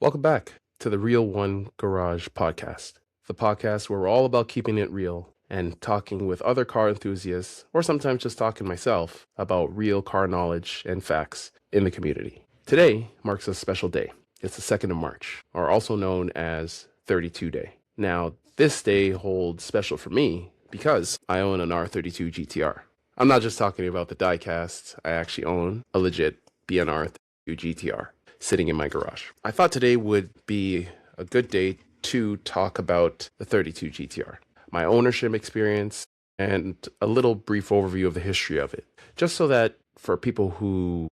Welcome back to the Real One Garage podcast, the podcast where we're all about keeping it real and talking with other car enthusiasts, or sometimes just talking myself about real car knowledge and facts in the community. Today marks a special day. It's the 2nd of March, or also known as 32 Day. Now, this day holds special for me because I own an R32 GTR. I'm not just talking about the diecast. I actually own a legit BNR 32 GTR sitting in my garage. I thought today would be a good day to talk about the 32 GTR, my ownership experience, and a little brief overview of the history of it, just so that for people who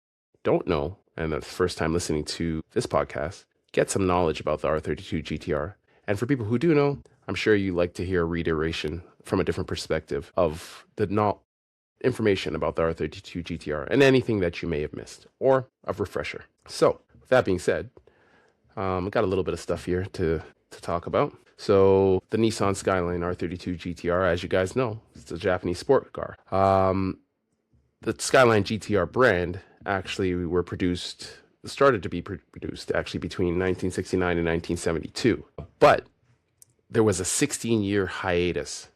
don't know and the first time listening to this podcast, get some knowledge about the R32 GTR. And for people who do know, I'm sure you like to hear a reiteration from a different perspective of the information about the R32 GTR and anything that you may have missed, or a refresher. So, with that being said, I got a little bit of stuff here to talk about. So, the Nissan Skyline R32 GTR, as you guys know, it's a Japanese sport car. The Skyline GTR brand actually started to be produced actually between 1969 and 1972. But there was a 16-year hiatus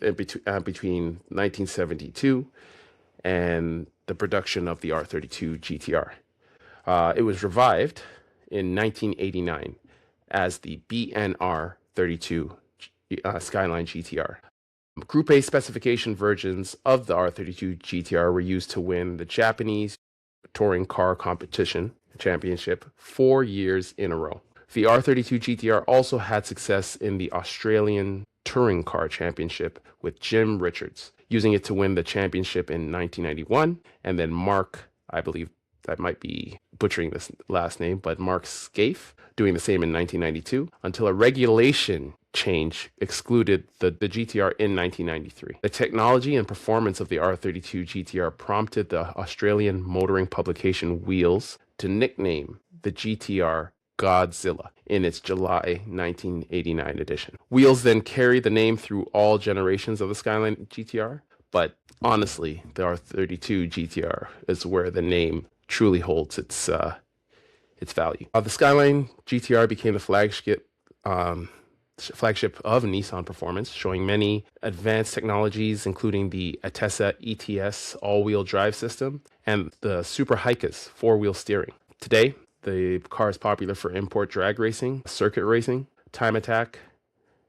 between 1972 and the production of the R32 GTR. It was revived in 1989 as the BNR 32 Skyline GTR. Group A specification versions of the R32 GTR were used to win the Japanese touring car competition championship 4 years in a row. The R32 GTR also had success in the Australian Touring Car Championship with Jim Richards, using it to win the championship in 1991, and then Mark, I believe that might be butchering this last name, but Mark Scaife doing the same in 1992, until a regulation change excluded the GTR in 1993. The technology and performance of the R32 GTR prompted the Australian motoring publication Wheels to nickname the GTR Godzilla in its July 1989 edition. Wheels then carried the name through all generations of the Skyline GTR, but honestly, the R32 GTR is where the name truly holds its value. The Skyline GTR became the flagship of Nissan Performance, showing many advanced technologies, including the Atessa ETS all-wheel drive system and the Super Hikas four-wheel steering. Today, the car is popular for import drag racing, circuit racing, time attack,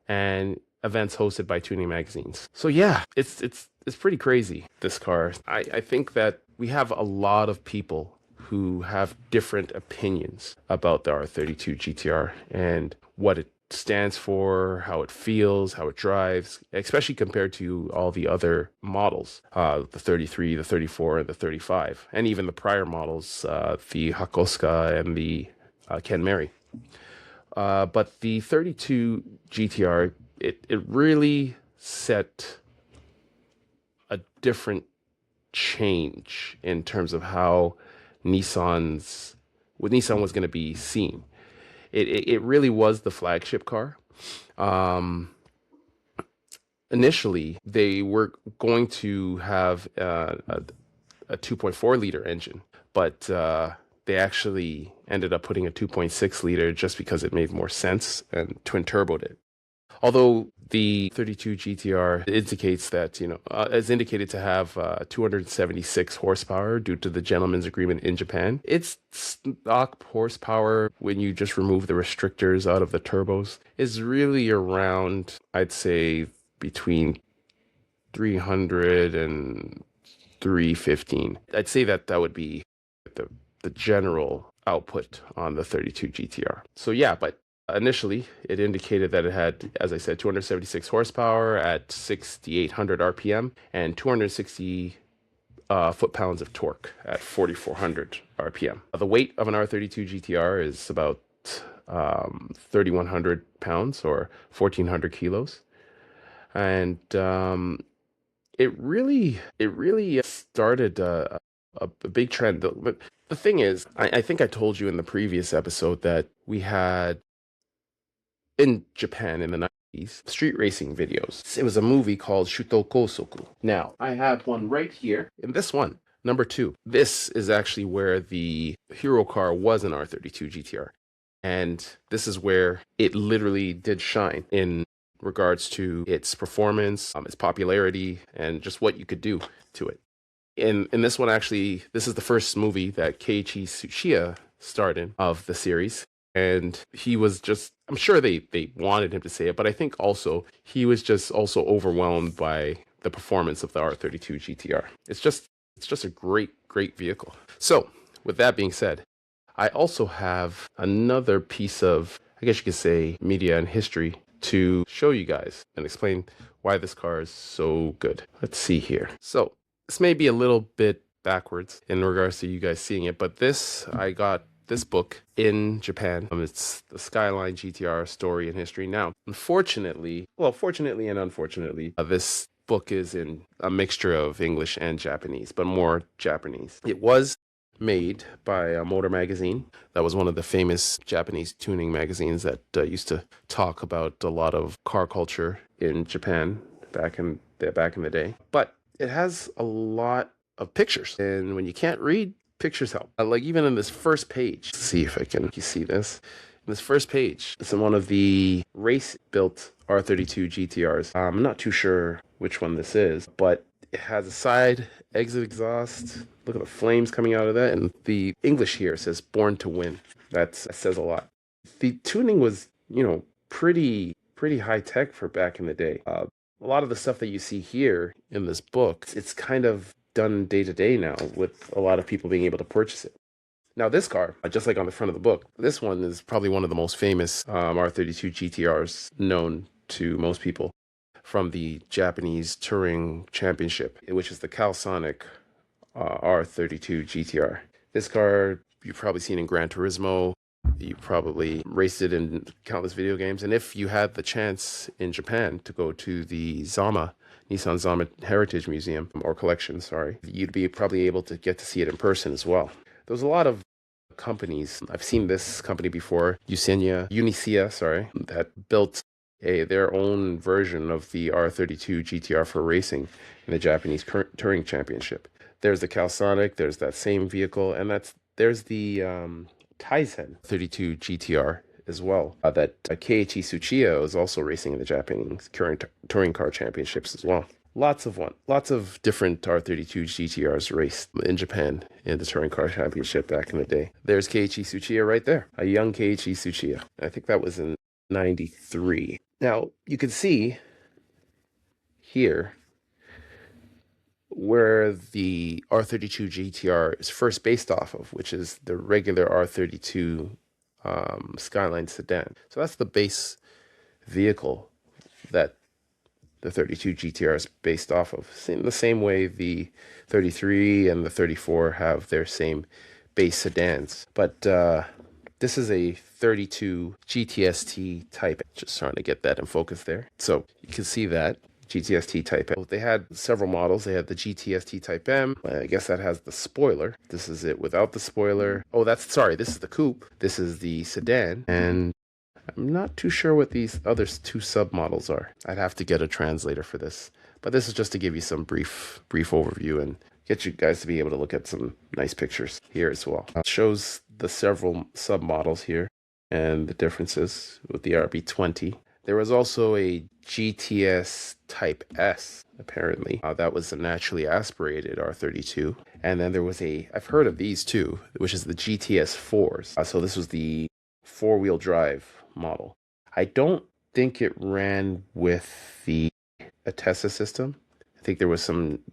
and events hosted by tuning magazines. So yeah, it's pretty crazy, this car. I think that we have a lot of people who have different opinions about the R32 GTR and what it stands for, how it feels, how it drives, especially compared to all the other models, the 33, the 34, and the 35, and even the prior models, the Hakosuka and the Kenmeri. But the 32 GTR, it really set a different change in terms of how Nissan was going to be seen. It really was the flagship car. Initially, they were going to have a 2.4 liter engine, but they actually ended up putting a 2.6 liter just because it made more sense and twin turboed it. Although the 32 GTR indicates that, is indicated to have 276 horsepower due to the gentleman's agreement in Japan. Its stock horsepower, when you just remove the restrictors out of the turbos, is really around, I'd say, between 300 and 315. I'd say that would be the general output on the 32 GTR. So yeah, but initially, it indicated that it had, as I said, 276 horsepower at 6,800 RPM and 260 foot-pounds of torque at 4,400 RPM. The weight of an R32 GTR is about 3,100 pounds or 1,400 kilos. And it really started a big trend. But the thing is, I think I told you in the previous episode that we had in Japan in the 90s, street racing videos. It was a movie called Shuto Kosoku. Now, I have one right here in this one. Number two, this is actually where the hero car was an R32 GTR. And this is where it literally did shine in regards to its performance, its popularity, and just what you could do to it. In this one, actually, this is the first movie that Keiichi Tsuchiya starred in of the series. And he was just, I'm sure they wanted him to say it, but I think also he was just also overwhelmed by the performance of the R32 GTR. It's just a great vehicle. So, with that being said, I also have another piece of, I guess you could say, media and history to show you guys and explain why this car is so good. Let's see here. So, this may be a little bit backwards in regards to you guys seeing it, but I got this book in Japan. It's the Skyline GTR story and history. Now, fortunately and unfortunately, this book is in a mixture of English and Japanese, but more Japanese. It was made by a Motor Magazine. That was one of the famous Japanese tuning magazines that used to talk about a lot of car culture in Japan back in the day. But it has a lot of pictures, and when you can't read, pictures help. Like even in this first page, let's see if you see this. In this first page, it's in one of the race-built R32 GTRs. I'm not too sure which one this is, but it has a side exit exhaust. Look at the flames coming out of that, and the English here says "Born to Win." That says a lot. The tuning was, pretty high tech for back in the day. A lot of the stuff that you see here in this book, it's kind of done day to day now with a lot of people being able to purchase it. Now this car, just like on the front of the book, this one is probably one of the most famous R32 GTRs known to most people from the Japanese Touring Championship, which is the Calsonic R32 GTR. This car you've probably seen in Gran Turismo. You probably raced it in countless video games. And if you had the chance in Japan to go to the Nissan Zama Heritage Museum, or collection, you'd be probably able to get to see it in person as well. There's a lot of companies. I've seen this company before, Unicia, that built their own version of the R32 GTR for racing in the Japanese Touring Championship. There's the Calsonic, there's that same vehicle, and there's the Tizen 32 GTR as well, that Keiichi Tsuchiya is also racing in the Japanese touring car championships as well. Lots of different R32 GTRs raced in Japan in the touring car championship back in the day. There's Keiichi Tsuchiya right there, a young Keiichi Tsuchiya. I think that was in 93. Now, you can see here where the R32 GTR is first based off of, which is the regular R32 Skyline sedan. So that's the base vehicle that the 32 GTR is based off of. In the same way the 33 and the 34 have their same base sedans. But this is a 32 GTST Type. Just trying to get that in focus there. So you can see that. GTST Type M. They had several models. They had the GTST Type M. I guess that has the spoiler. This is it without the spoiler. Oh, this is the coupe. This is the sedan. And I'm not too sure what these other two submodels are. I'd have to get a translator for this. But this is just to give you some brief overview and get you guys to be able to look at some nice pictures here as well. It shows the several submodels here and the differences with the RB20. There was also a GTS Type S, apparently. That was a naturally aspirated R32. And then there was I've heard of these too, which is the GTS 4s. So this was the four-wheel drive model. I don't think it ran with the Atessa system. I think there was some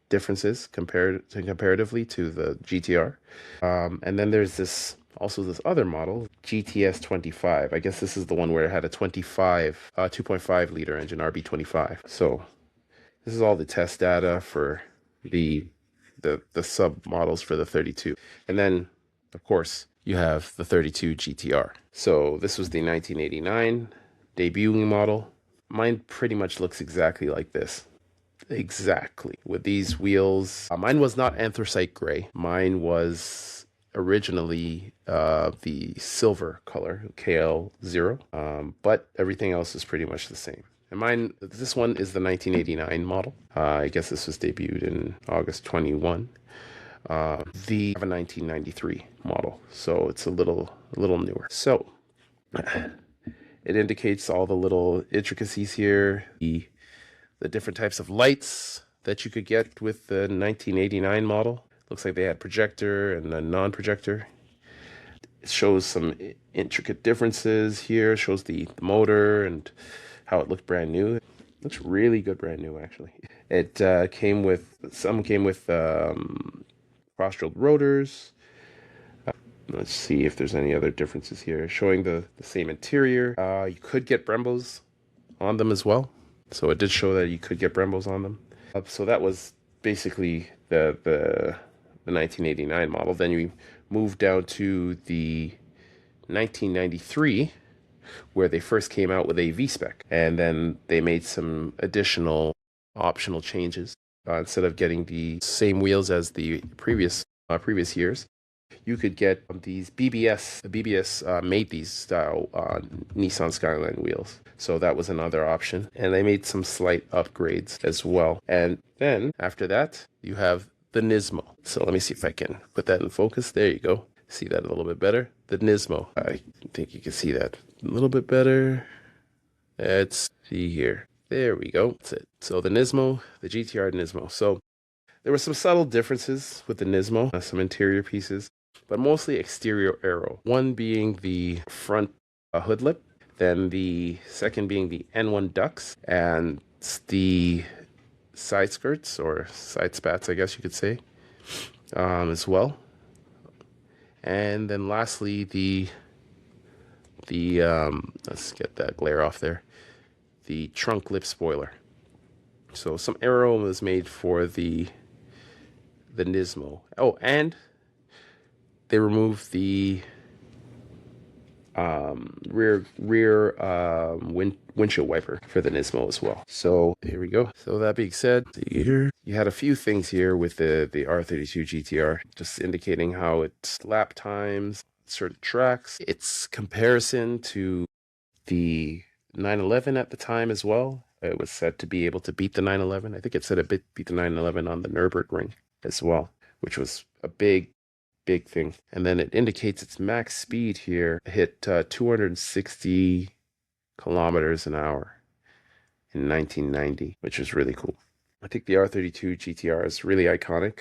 differences comparatively to the GTR. And then there's this other model, GTS 25. I guess this is the one where it had a 2.5 liter engine, RB25. So this is all the test data for the sub models for the 32. And then, of course, you have the 32 GTR. So this was the 1989 debuting model. Mine pretty much looks exactly like this. Exactly. With these wheels. Mine was not anthracite gray. Mine was originally the silver color, KL0, but everything else is pretty much the same. And this one is the 1989 model. I guess this was debuted in August 21. The have a 1993 model, so it's a little newer. So it indicates all the little intricacies here, the different types of lights that you could get with the 1989 model. Looks like they had projector and a non-projector. It shows some intricate differences here. It shows the motor and how it looked brand new. It looks really good brand new, actually. It came with cross-drilled rotors. Let's see if there's any other differences here. Showing the same interior. You could get Brembos on them as well. So it did show that you could get Brembos on them. So that was basically the 1989 model. Then you moved down to the 1993, where they first came out with a V-spec. And then they made some additional optional changes. Instead of getting the same wheels as the previous years, you could get these BBS. The BBS made these style Nissan Skyline wheels. So that was another option. And they made some slight upgrades as well. And then after that, you have the Nismo. So let me see if I can put that in focus. There you go. See that a little bit better? The Nismo. I think you can see that a little bit better. Let's see here. There we go. That's it. So the Nismo, the GTR Nismo. So there were some subtle differences with the Nismo, some interior pieces, but mostly exterior aero. One being the front hood lip, then the second being the N1 ducts, and the side skirts or side spats, I guess you could say, as well. And then lastly, the let's get that glare off there, the trunk lip spoiler. So some aero was made for the Nismo. Oh, and they removed the rear windshield wiper for the Nismo as well. So there we go. So that being said, here you had a few things here with the R32 GTR, just indicating how its lap times, certain tracks, its comparison to the 911 at the time as well. It was said to be able to beat the 911. I think it said it beat the 911 on the Nurburgring as well, which was a big thing. And then it indicates its max speed here hit 260 kilometers an hour in 1990, which is really cool. I think the R32 GTR is really iconic.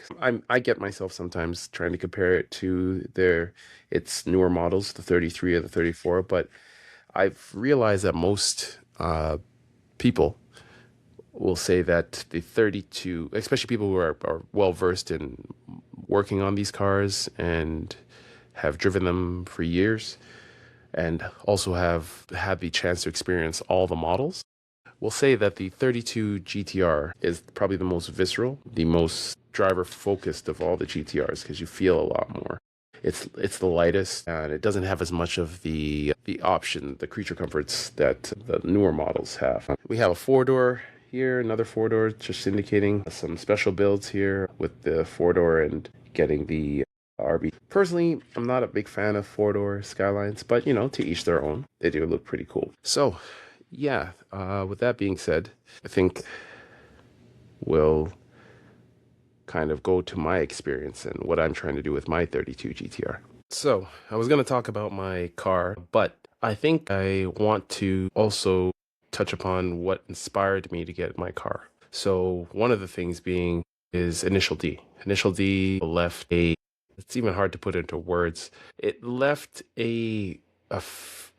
I get myself sometimes trying to compare it to its newer models, the 33 or the 34, but I've realized that most people will say that the 32, especially people who are well versed in working on these cars and have driven them for years and also have had the chance to experience all the models, will say that the 32 GTR is probably the most visceral, the most driver focused of all the GTRs, because you feel a lot more. It's the lightest, and it doesn't have as much of the creature comforts that the newer models have. We have a 4-door here, another 4-door, just indicating some special builds here with the 4-door and getting the RB. Personally, I'm not a big fan of 4-door Skylines, but to each their own. They do look pretty cool. So yeah, with that being said, I think we'll kind of go to my experience and what I'm trying to do with my 32 GTR. So I was going to talk about my car, but I think I want to also touch upon what inspired me to get my car. So one of the things being is Initial D. Initial D left it's even hard to put into words. It left a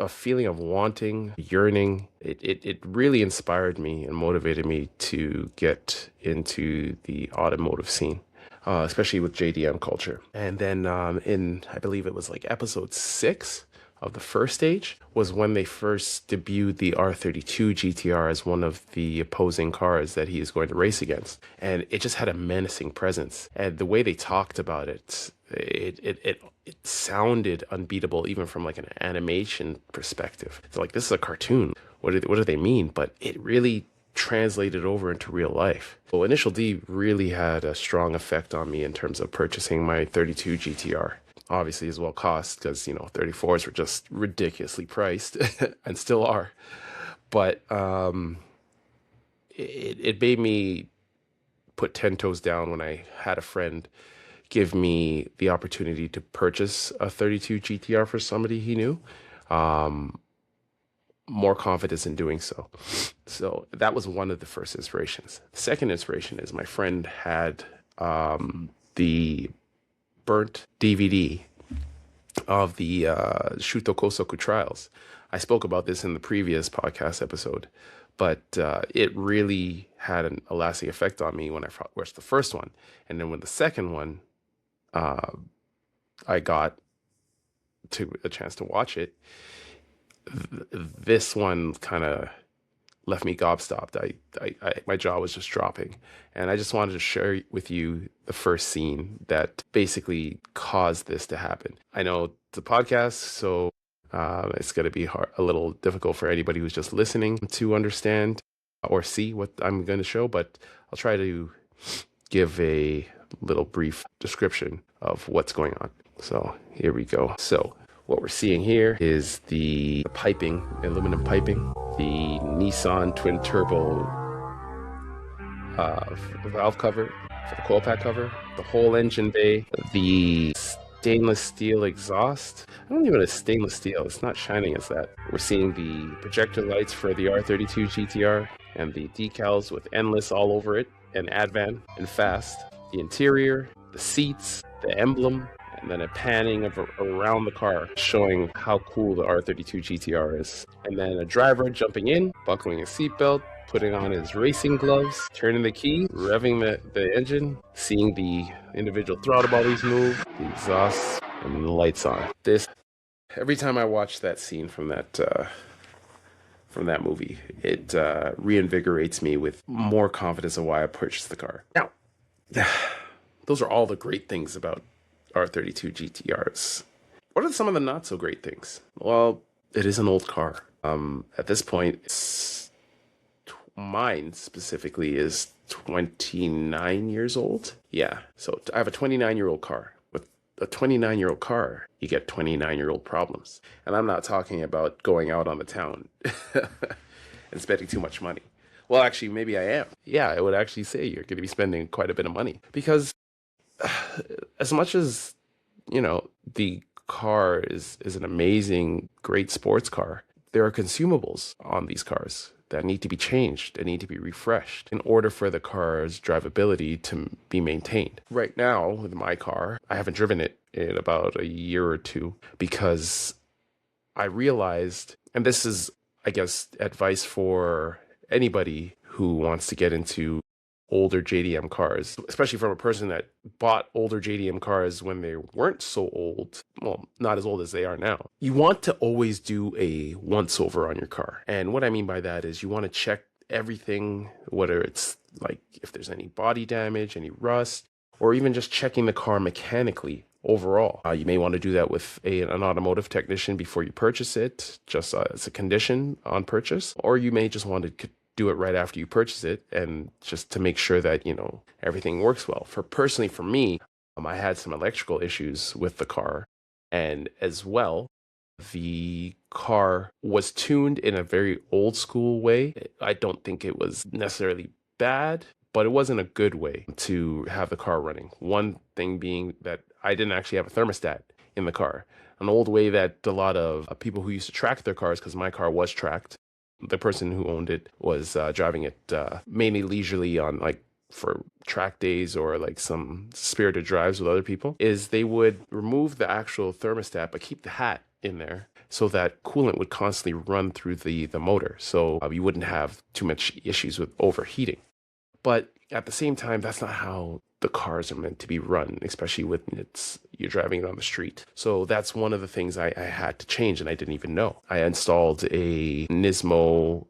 feeling of wanting, yearning. It really inspired me and motivated me to get into the automotive scene, especially with JDM culture. And then I believe it was like episode 6 of the first stage was when they first debuted the R32 GTR as one of the opposing cars that he is going to race against. And it just had a menacing presence. And the way they talked about it, it sounded unbeatable, even from like an animation perspective. It's like, this is a cartoon. What do they mean? But it really translated over into real life. Well, Initial D really had a strong effect on me in terms of purchasing my 32 GTR. Obviously as well cost, because 34s were just ridiculously priced and still are. But it made me put 10 toes down when I had a friend give me the opportunity to purchase a 32 GTR for somebody he knew. Um, More confidence in doing so. So that was one of the first inspirations. The second inspiration is my friend had the burnt DVD of the Shuto Kosoku trials. I spoke about this in the previous podcast episode, but it really had a lasting effect on me when I watched the first one. And then when the second one, I got to a chance to watch it, this one kind of left me gobstopped. My jaw was just dropping. And I just wanted to share with you the first scene that basically caused this to happen. I know it's a podcast, so it's going to be a little difficult for anybody who's just listening to understand or see what I'm going to show, but I'll try to give a little brief description of what's going on. So here we go. So what we're seeing here is the piping, aluminum piping, the Nissan twin turbo valve cover for the coil pack cover, the whole engine bay, the stainless steel exhaust. I don't even know it's stainless steel. It's not shining as that. We're seeing the projector lights for the R32 GTR and the decals with endless all over it and Advan and fast. The interior, the seats, the emblem, and then a panning of around the car showing how cool the R32 GTR is. And then a driver jumping in, buckling his seatbelt, putting on his racing gloves, turning the key, revving the engine, seeing the individual throttle bodies move, the exhaust, and the lights on. Every time I watch that scene from that movie, it reinvigorates me with more confidence of why I purchased the car. Now, those are all the great things about R32 GTRs. What are some of the not so great things? Well, it is an old car. At this point, mine specifically is 29 years old. Yeah, so I have a 29-year-old car. With a 29-year-old car, you get 29-year-old problems. And I'm not talking about going out on the town and spending too much money. Well, actually, maybe I am. Yeah, I would actually say you're going to be spending quite a bit of money because as much as, the car is an amazing, great sports car, there are consumables on these cars that need to be changed, that need to be refreshed in order for the car's drivability to be maintained. Right now, with my car, I haven't driven it in about a year or two because I realized, and this is, I guess, advice for anybody who wants to get into older JDM cars, especially from a person that bought older JDM cars when they weren't so old, well, not as old as they are now. You want to always do a once over on your car. And what I mean by that is you want to check everything, whether it's like if there's any body damage, any rust, or even just checking the car mechanically overall. You may want to do that with an automotive technician before you purchase it, just as a condition on purchase, or you may just want to do it right after you purchase it and just to make sure that, everything works well. For me, I had some electrical issues with the car, and as well, the car was tuned in a very old school way. I don't think it was necessarily bad, but it wasn't a good way to have the car running. One thing being that I didn't actually have a thermostat in the car. An old way that a lot of people who used to track their cars, because my car was tracked, the person who owned it was driving it mainly leisurely on for track days or some spirited drives with other people, is they would remove the actual thermostat but keep the hat in there so that coolant would constantly run through the motor, so you wouldn't have too much issues with overheating. But at the same time, that's not how the cars are meant to be run, especially when you're driving it on the street. So that's one of the things I had to change, and I didn't even know. I installed a Nismo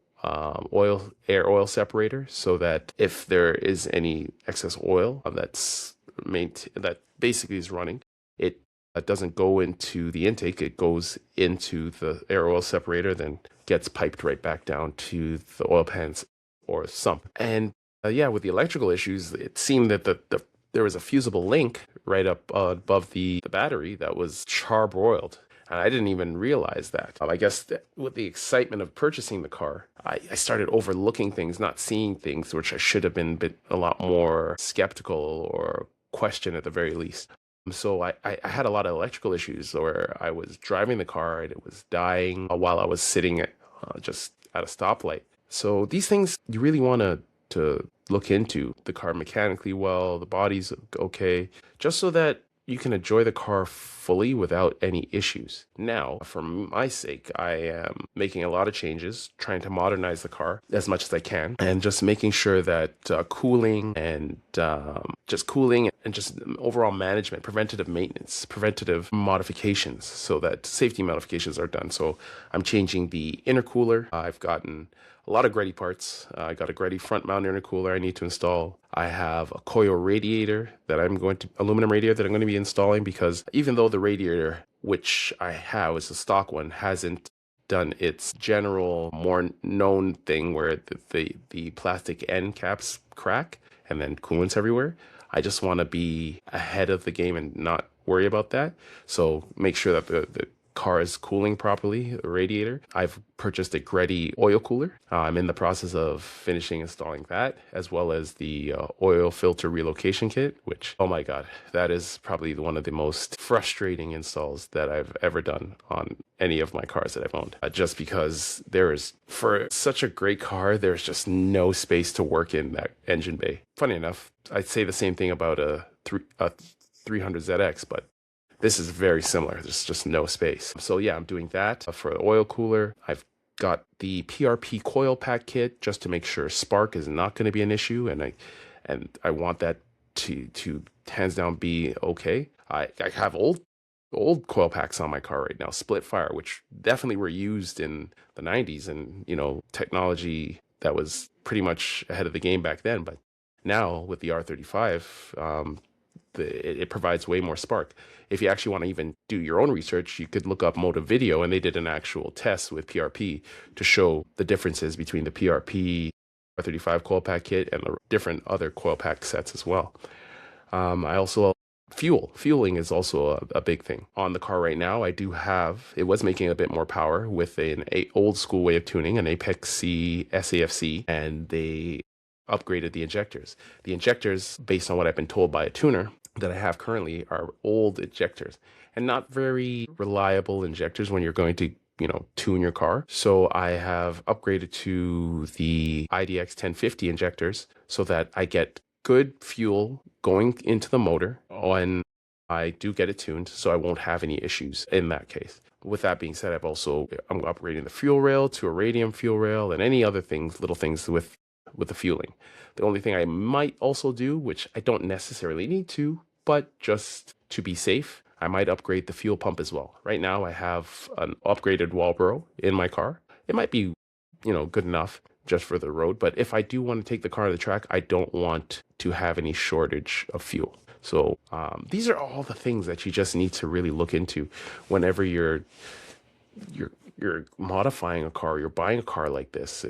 air oil separator so that if there is any excess oil that basically is running, it doesn't go into the intake. It goes into the air oil separator, then gets piped right back down to the oil pans or sump. And with the electrical issues, it seemed that there was a fusible link right up above the battery that was charbroiled. And I didn't even realize that. I guess that with the excitement of purchasing the car, I started overlooking things, not seeing things, which I should have been a lot more skeptical or question at the very least. So I had a lot of electrical issues where I was driving the car and it was dying while I was sitting just at a stoplight. So these things you really want to look into the car mechanically well, the body's okay, just so that you can enjoy the car fully without any issues. Now, for my sake, I am making a lot of changes, trying to modernize the car as much as I can, and just making sure that cooling and just overall management, preventative maintenance, preventative modifications, so that safety modifications are done. So I'm changing the intercooler. I've gotten a lot of Greddy parts. I got a Greddy front mount intercooler I need to install. I have a coil radiator aluminum radiator that I'm going to be installing, because even though the radiator, which I have is a stock one, hasn't done its general, more known thing where the plastic end caps crack and then coolant's everywhere, I just want to be ahead of the game and not worry about that. So make sure that the car is cooling properly, the radiator. I've purchased a Greddy oil cooler. I'm in the process of finishing installing that, as well as the oil filter relocation kit, which, oh my God, that is probably one of the most frustrating installs that I've ever done on any of my cars that I've owned. Just because for such a great car, there's just no space to work in that engine bay. Funny enough, I'd say the same thing about a 300ZX, but this is very similar. There's just no space. So yeah, I'm doing that for the oil cooler. I've got the PRP coil pack kit just to make sure spark is not going to be an issue, and I want that to hands down be okay. I have old coil packs on my car right now, split fire, which definitely were used in the 90s, and technology that was pretty much ahead of the game back then. But now with the R35, it provides way more spark. If you actually want to even do your own research, you could look up Motive Video, and they did an actual test with PRP to show the differences between the PRP R35 coil pack kit and the different other coil pack sets as well. I also Fueling is also a big thing on the car right now. It was making a bit more power with an old school way of tuning, an Apex C SAFC, and they upgraded the injectors. The injectors, based on what I've been told by a tuner that I have currently, are old injectors and not very reliable injectors when you're going to tune your car. So I have upgraded to the IDX 1050 injectors so that I get good fuel going into the motor when I do get it tuned, so I won't have any issues in that case. With that being said, I'm upgrading the fuel rail to a radium fuel rail and any other little things with the fueling. The only thing I might also do, which I don't necessarily need to, but just to be safe, I might upgrade the fuel pump as well. Right now I have an upgraded Walbro in my car. It might be, good enough just for the road, but if I do want to take the car to the track, I don't want to have any shortage of fuel. So these are all the things that you just need to really look into whenever you're modifying a car, you're buying a car like this.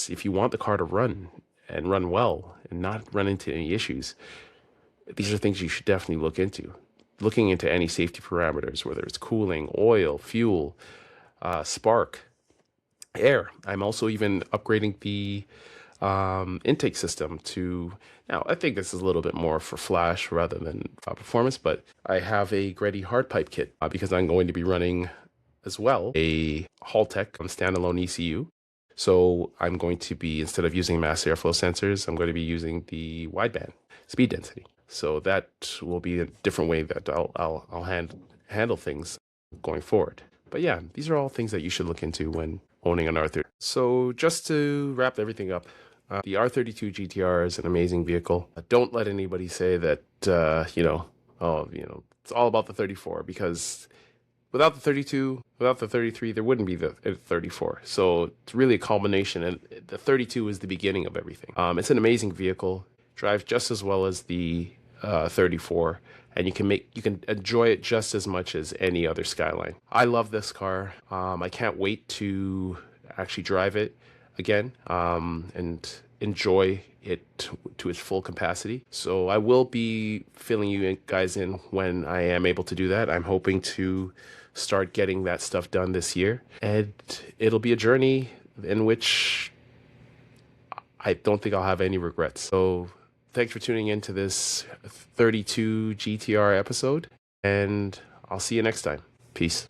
If you want the car to run and run well and not run into any issues, these are things you should definitely look into. Looking into any safety parameters, whether it's cooling, oil, fuel, spark, air. I'm also even upgrading the intake system to, now I think this is a little bit more for flash rather than performance, but I have a Greddy hard pipe kit because I'm going to be running as well a Haltech standalone ECU. So I'm going to be, instead of using mass airflow sensors, I'm going to be using the wideband speed density. So that will be a different way that I'll handle things going forward. But yeah, these are all things that you should look into when owning an R32. So just to wrap everything up, the R32 GTR is an amazing vehicle. Don't let anybody say that, it's all about the 34, because without the 32, without the 33, there wouldn't be the 34. So it's really a culmination, and the 32 is the beginning of everything. It's an amazing vehicle, drives just as well as the 34, and you can enjoy it just as much as any other Skyline. I love this car. I can't wait to actually drive it again and enjoy it to its full capacity. So I will be filling you guys in when I am able to do that. I'm hoping to start getting that stuff done this year. And it'll be a journey in which I don't think I'll have any regrets. So thanks for tuning in to this 32 GTR episode, and I'll see you next time. Peace.